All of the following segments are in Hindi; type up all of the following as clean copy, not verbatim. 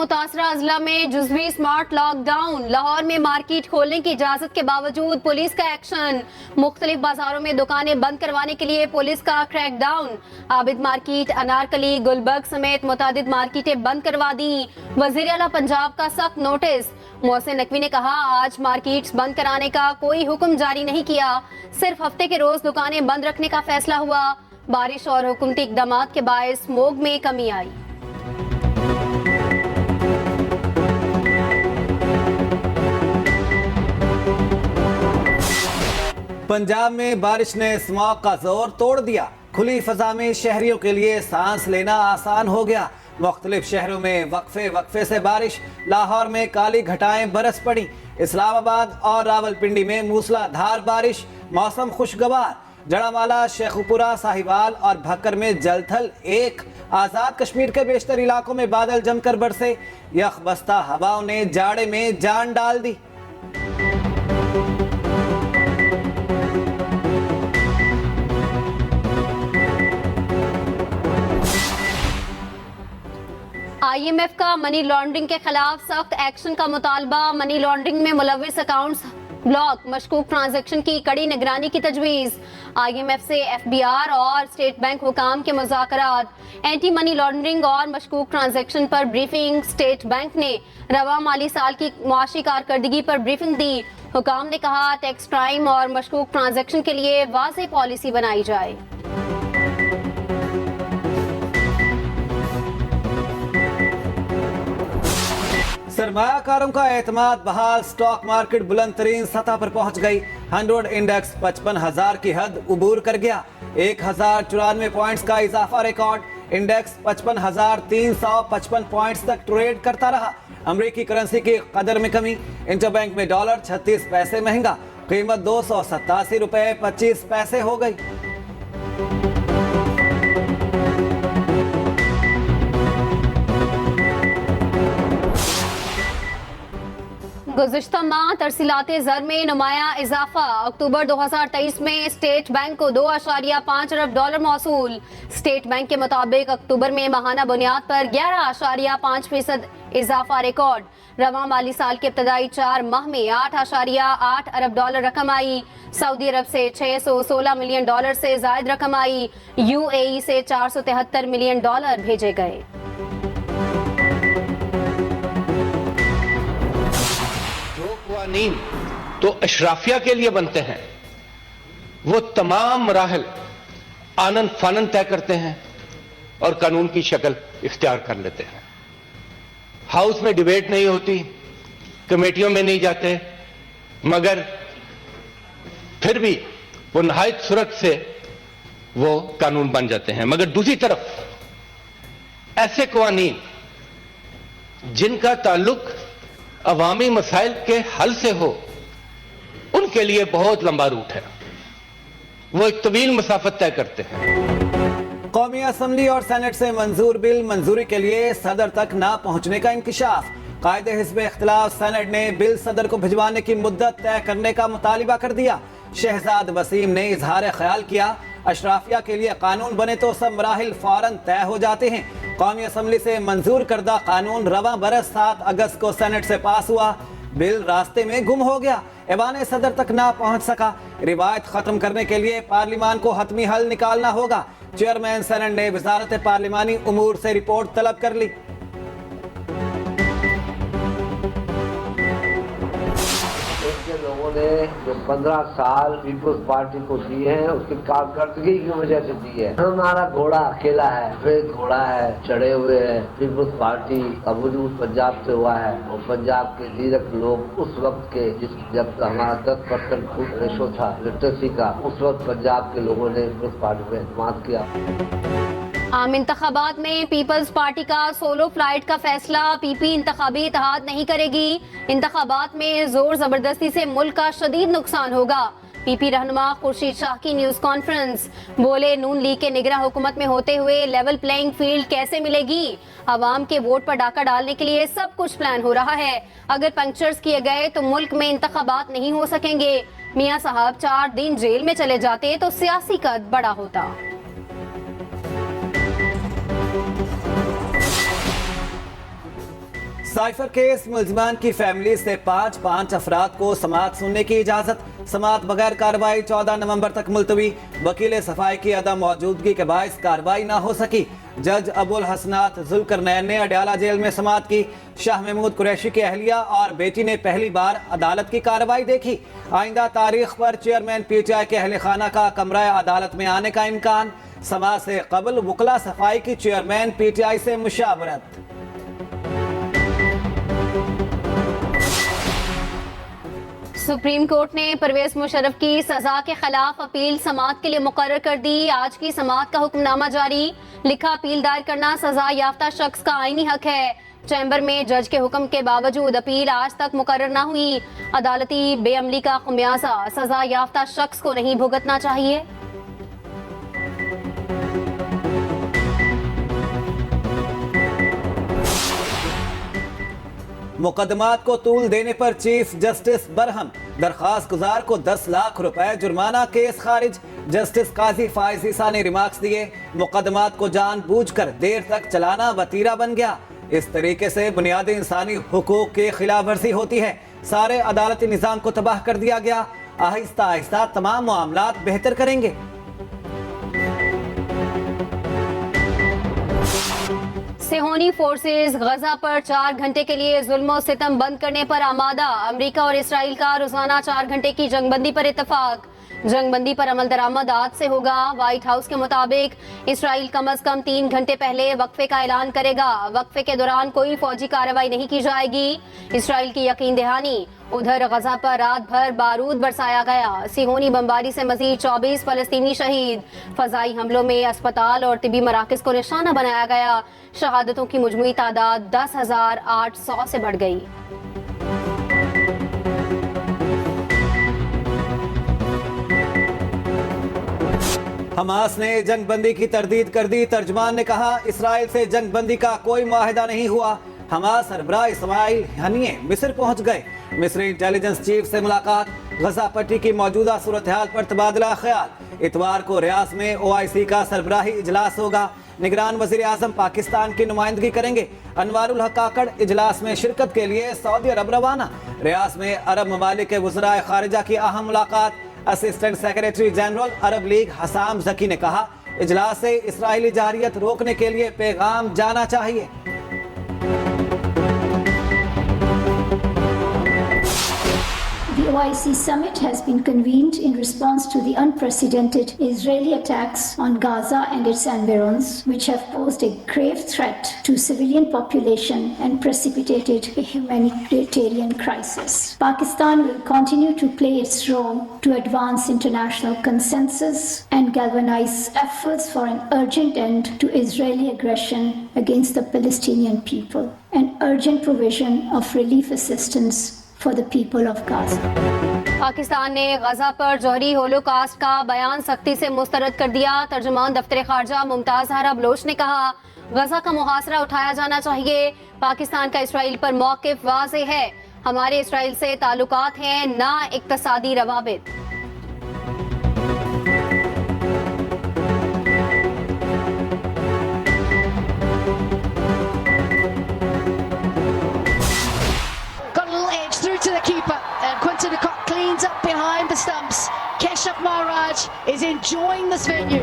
मुतासरा अजला में जुज़वी स्मार्ट लॉकडाउन। लाहौर में मार्केट खोलने की इजाजत के बावजूद पुलिस का एक्शन। मुख्तलिफ बाजारों में दुकानें बंद करवाने के लिए पुलिस का क्रैकडाउन। आबिद मार्केट, अनारकली, गुलबर्ग समेत मुतादिद मार्केटें बंद करवा दी। वज़ीर आला पंजाब का सख्त नोटिस। मोहसिन नकवी ने कहा, आज मार्केट्स बंद कराने का कोई हुक्म जारी नहीं किया, सिर्फ हफ्ते के रोज दुकानें बंद रखने का फैसला हुआ। बारिश और हुकूमती इक़दाम के बायस स्मोग में कमी आई। पंजाब में बारिश ने स्मॉग का जोर तोड़ दिया। खुली फजा में शहरियों के लिए सांस लेना आसान हो गया। मुख्तलिफ शहरों में वक्फे से बारिश। लाहौर में काली घटाएं बरस पड़ी। इस्लामाबाद और रावलपिंडी में मूसलाधार बारिश। मौसम खुशगवार। जड़ावाला, शेखुपुरा, साहिवाल और भक्कर में जलथल एक। आज़ाद कश्मीर के बेशतर इलाकों में बादल जमकर बरसे। यखबस्ता हवाओं ने जाड़े में जान डाल दी। IMF का मनी लॉन्ड्रिंग के खिलाफ सख्त एक्शन का मुतालबा। मनी लॉन्ड्रिंग में मुलविस अकाउंट्स ब्लॉक, मशकूक ट्रांजैक्शन की कड़ी निगरानी की तजवीज़। IMF से FBR और स्टेट बैंक हुकाम के मुज़ाकरात। एंटी मनी लॉन्ड्रिंग और मशकूक ट्रांजैक्शन पर ब्रीफिंग। स्टेट बैंक ने रवा माली साल की मुआशी कारकर्दगी पर ब्रीफिंग दी। हुकाम ने कहा, टैक्स क्राइम और मशकूक ट्रांजैक्शन के लिए वाज़ेह पॉलिसी बनाई जाए। सरमायाकारों का एतमाद बहाल। स्टॉक मार्केट बुलंद तरीन सतह पर पहुंच गई। 100 इंडेक्स 55,000 की हद उबूर कर गया। 1,094 पॉइंट्स का इजाफा रिकॉर्ड। इंडेक्स 55,355 पॉइंट्स तक ट्रेड करता रहा। अमेरिकी करेंसी की कदर में कमी। इंटरबैंक में डॉलर 36 पैसे महंगा। कीमत 287 रुपए 25 पैसे हो गई। गुज़िश्ता माह तरसीलाते ज़र में नुमाया इजाफा। अक्टूबर 2023 में स्टेट बैंक को 2.5 अरब डॉलर मौसूल। स्टेट बैंक के मुताबिक अक्टूबर में माहाना बुनियाद पर 11.5% इजाफा रिकॉर्ड। रवा माली साल के इब्तदाई 4 माह में 8.8 अरब डॉलर रकम आई। सऊदी अरब से 616 मिलियन डॉलर से जायद रकम आई। UAE से 473 मिलियन डॉलर भेजे गए। तो अशराफिया के लिए बनते हैं, वो तमाम मराहल आनन फानन तय करते हैं और कानून की शक्ल इख्तियार कर लेते हैं। हाउस में डिबेट नहीं होती, कमेटियों में नहीं जाते, मगर फिर भी वो नहायत सूरत से वो कानून बन जाते हैं। मगर दूसरी तरफ ऐसे कवानीन जिनका ताल्लुक अवामी मसाइल के हल से हो, उनके लिए बहुत लंबा रूट है। वो एक तवील मसाफत तय करते हैं। कौमी असम्बली और सेनेट से मंजूर बिल मंजूरी के लिए सदर तक ना पहुंचने का इंकिशाफ। कायदे हिस्ब इख्तिलाफ सनेट ने बिल सदर को भिजवाने की मुद्दत तय करने का मुतालिबा कर दिया। शहजाद वसीम ने इजहार ख्याल किया, अशराफिया के लिए कानून बने तो सब मराहिल फौरन तय हो जाते हैं। कौमी असम्बली से मंजूर करदा कानून रवा बरस 7 अगस्त को सेनेट से पास हुआ। बिल रास्ते में गुम हो गया, ऐवान सदर तक ना पहुंच सका। रिवायत खत्म करने के लिए पार्लिमान को हतमी हल निकालना होगा। चेयरमैन सेनेट ने वजारत पार्लिमानी उमूर से रिपोर्ट तलब कर ली। लोगों ने जो 15 साल पीपुल्स पार्टी को दिए हैं, उसकी कारकर्दगी की वजह से दी है। हमारा घोड़ा अकेला है, फिर घोड़ा है, चढ़े हुए हैं। पीपुल्स पार्टी का वजूद पंजाब से हुआ है और पंजाब के लीडर लोग उस वक्त के जब हमारा 10% फूड रेशो था लिटरेसी का, उस वक्त पंजाब के लोगों ने पीपुल्स पार्टी पे एतमाद किया। आम इंतखाबात में पीपल्स पार्टी का सोलो फ्लाइट का फैसला। PP इंतखाबी इत्तेहाद नहीं करेगी। इंतखाबात में जोर जबरदस्ती से मुल्क का शदीद नुकसान होगा। PP रहनुमा खुर्शीद शाह की न्यूज कॉन्फ्रेंस। बोले, नून लीग के निगरां हुकूमत में होते हुए लेवल प्लेइंग फील्ड कैसे मिलेगी? अवाम के वोट पर डाका डालने के लिए सब कुछ प्लान हो रहा है। अगर पंक्चर्स किए गए तो मुल्क में इंतखाबात नहीं हो सकेंगे। मियां साहब 4 दिन जेल में चले जाते तो सियासी कद बड़ा होता। साइफर केस मुलजिमान की फैमिली से 5 अफराद को समाअत सुनने की इजाजत। समाअत बगैर कार्रवाई 14 नवंबर तक मुलतवी। वकील सफाई की अदम मौजूदगी के बायस कार्रवाई ना हो सकी। जज अबुल हसनात जुल्करनैन ने अडयाला जेल में समाअत की। शाह महमूद कुरैशी की अहलिया और बेटी ने पहली बार अदालत की कार्रवाई देखी। आइंदा तारीख पर चेयरमैन PTI के अहले खाना का कमरा अदालत में आने का इम्कान। समाअत से कबल वकला सफाई की चेयरमैन PTI से मुशावरत। सुप्रीम कोर्ट ने परवेज मुशर्रफ की सजा के खिलाफ अपील समाअत के लिए मुकर्रर कर दी। आज की समाअत का हुक्मनामा जारी। लिखा, अपील दायर करना सजा याफ्ता शख्स का आईनी हक है। चैम्बर में जज के हुक्म के बावजूद अपील आज तक मुकर्रर न हुई। अदालती बेअमली का खमियाजा सजा याफ्ता शख्स को नहीं भुगतना चाहिए। मुकदमात को तूल देने पर चीफ जस्टिस बरहम। दरखास्त गुजार को 10 लाख रुपए जुर्माना। केस खारिज। जस्टिस काजी फाइज ईसा ने रिमार्क्स दिए, मुकदमात को जानबूझकर देर तक चलाना वतीरा बन गया। इस तरीके से बुनियादी इंसानी हुकूक की खिलाफ वर्जी होती है। सारे अदालती निज़ाम को तबाह कर दिया गया। आहिस्ता आहिस्ता तमाम मामलात बेहतर करेंगे। सेहोनी फोर्सेस गजा पर 4 घंटे के लिए जुल्म और सितम बंद करने पर आमादा। अमेरिका और इसराइल का रोजाना 4 घंटे की जंगबंदी पर इत्तेफाक। जंगबंदी पर अमल दरामद आज से होगा। व्हाइट हाउस के मुताबिक इसराइल कम अज कम 3 घंटे पहले वक्फे का ऐलान करेगा। वक्फे के दौरान कोई फौजी कार्रवाई नहीं की जाएगी। इसराइल की यकीन दहानी। उधर गजा पर रात भर बारूद बरसाया गया। सिहोनी बमबारी से मजीद 24 फलस्तीनी शहीद। फजाई हमलों में अस्पताल और तिबी मराकज को निशाना बनाया गया। शहादतों की मुजमुई तादाद 10,800 से बढ़ गई। हमास ने जंगबंदी की तरदीद कर दी। तर्जमान ने कहा, इसराइल से जंगबंदी का कोई मुआहिदा नहीं हुआ। हमास सरबराह इस्माइल हनिये मिस्र पहुंच गए। मिस्री इंटेलिजेंस चीफ से मुलाकात। गजा पट्टी की मौजूदा सूरत हाल पर तबादला ख्याल। इतवार को रियाद में OIC का सरबराही इजलास होगा। निगरान वजीर आजम पाकिस्तान की नुमाइंदगी करेंगे। अनवारुल हक काकड़ इजलास में शिरकत के लिए सऊदी अरब रवाना। रियाद में अरब ममालिक के वज़राए खारिजा की अहम मुलाकात। असिस्टेंट सेक्रेटरी जनरल अरब लीग हसाम जकी ने कहा, इजलास से इसराइली जारियत रोकने के लिए पैगाम जाना चाहिए। The OIC summit has been convened in response to the unprecedented Israeli attacks on Gaza and its environs, which have posed a grave threat to civilian population and precipitated a humanitarian crisis. Pakistan will continue to play its role to advance international consensus and galvanize efforts for an urgent end to Israeli aggression against the Palestinian people and urgent provision of relief assistance for the people of Gaza. Pakistan ने गजा पर जौहरी होलोकास्ट का बयान सख्ती से मुस्तरद कर दिया। तर्जुमान दफ्तर खारजा मुमताज हरा बलोच ने कहा, गजा का मुहासरा उठाया जाना चाहिए। पाकिस्तान का इसराइल पर मौक़िफ़ वाज़ेह है। हमारे इसराइल से ताल्लुकात हैं, ना इक़्तिसादी रवाबित। To the keeper, and Quinton de Kock cleans up behind the stumps. Keshav Maharaj is enjoying this venue.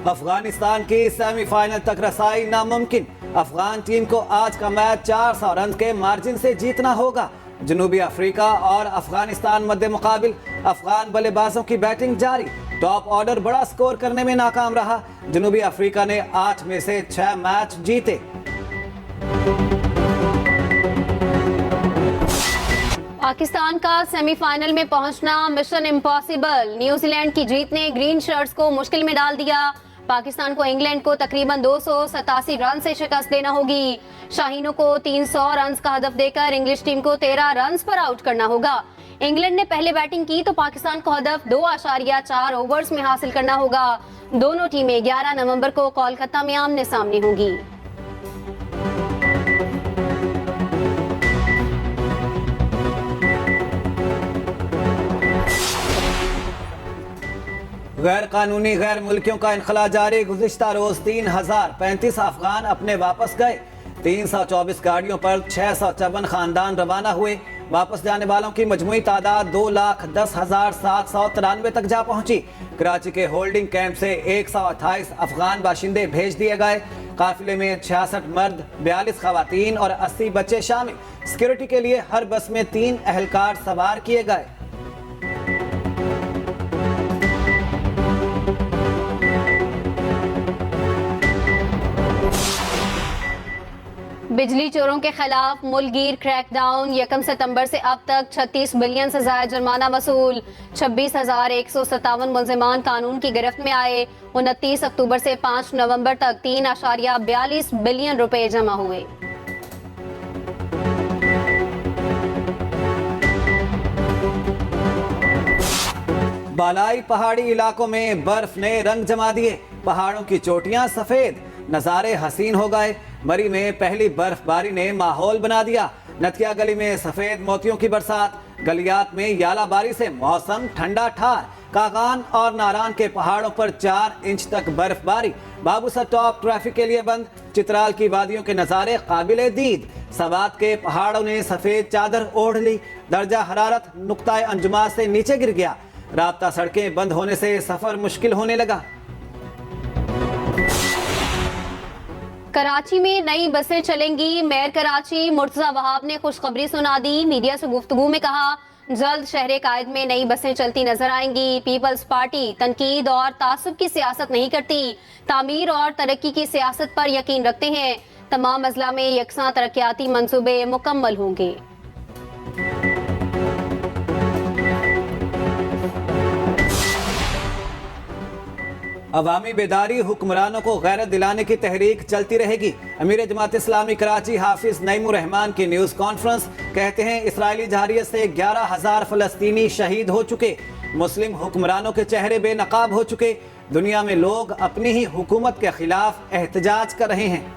Afghanistan की सेमीफाइनल तक रसाई नामुमकिन। अफगान टीम को आज का मैच 400 रन के मार्जिन से जीतना होगा। जनूबी अफ्रीका और अफगानिस्तान मध्य मुकाबिल। अफगान बल्लेबाजों की बैटिंग जारी। टॉप ऑर्डर बड़ा स्कोर करने में नाकाम रहा। जनूबी अफ्रीका ने 8 में से 6 मैच जीते। पाकिस्तान का सेमीफाइनल में पहुंचना मिशन इम्पॉसिबल। न्यूजीलैंड की जीत ने ग्रीन शर्ट्स को मुश्किल में डाल दिया। पाकिस्तान को इंग्लैंड को तकरीबन 287 रन से शिकस्त देना होगी। शाहीनों को 300 रन का हदफ देकर इंग्लिश टीम को 13 रन पर आउट करना होगा। इंग्लैंड ने पहले बैटिंग की तो पाकिस्तान को हदफ 2.4 ओवर्स में हासिल करना होगा। दोनों टीमें 11 नवंबर को कोलकाता में आमने सामने होंगी। गैर कानूनी गैर मुल्कियों का इनखला जारी। गुज़िश्ता रोज 3035 अफगान अपने वापस गए। 324 गाड़ियों पर 654 खानदान रवाना हुए। वापस जाने वालों की मजमुई तादाद 2,10,793 तक जा पहुंची। कराची के होल्डिंग कैंप से 128 अफगान बाशिंदे भेज दिए गए। काफिले में 66 मर्द, 42 खवातीन और 80 बच्चे शामिल। सिक्योरिटी के लिए हर बस में 3 अहलकार सवार किए गए। बिजली चोरों के खिलाफ मुल्कगीर क्रैकडाउन। 1 सितंबर से अब तक 36 बिलियन से ज्यादा जुर्माना वसूल। 26,157 मुलजिमान कानून की गिरफ्त में आए। 29 अक्टूबर से 5 नवंबर तक 3.42 बिलियन रुपए जमा हुए। बालाई पहाड़ी इलाकों में बर्फ ने रंग जमा दिए। पहाड़ों की चोटियां सफेद, नजारे हसीन हो गए। मरी में पहली बर्फबारी ने माहौल बना दिया। नथिया गली में सफेद मोतियों की बरसात। गलियात में यालाबारी से मौसम ठंडा ठार। कागान और नारान के पहाड़ों पर 4 इंच तक बर्फबारी। बाबूसर टॉप ट्रैफिक के लिए बंद। चित्राल की वादियों के नजारे काबिले दीद। सवात के पहाड़ों ने सफेद चादर ओढ़ ली। दर्जा हरारत नुक्ताए अंजुमा से नीचे गिर गया। राब्ता सड़कें बंद होने से सफर मुश्किल होने लगा। कराची में नई बसें चलेंगी। मेयर कराची मुर्तजा वहाब ने खुशखबरी सुना दी। मीडिया से गुफ्तगू में कहा, जल्द शहर कायद में नई बसें चलती नजर आएंगी। पीपल्स पार्टी तनकीद और तासुब की सियासत नहीं करती, तामीर और तरक्की की सियासत पर यकीन रखते हैं। तमाम अजला में यकसां तरक्याती मंसूबे मुकम्मल होंगे। अवामी बेदारी, हुक्मरानों को गैरत दिलाने की तहरीक चलती रहेगी। अमीर जमात इस्लामी कराची हाफिज नईमुर रहमान की न्यूज कॉन्फ्रेंस। कहते हैं इस्राएली जहारियत से 11,000 फलस्तीनी शहीद हो चुके। मुस्लिम हुक्मरानों के चेहरे बेनकाब हो चुके। दुनिया में लोग अपनी ही हुकूमत के खिलाफ एहतजाज कर रहे हैं।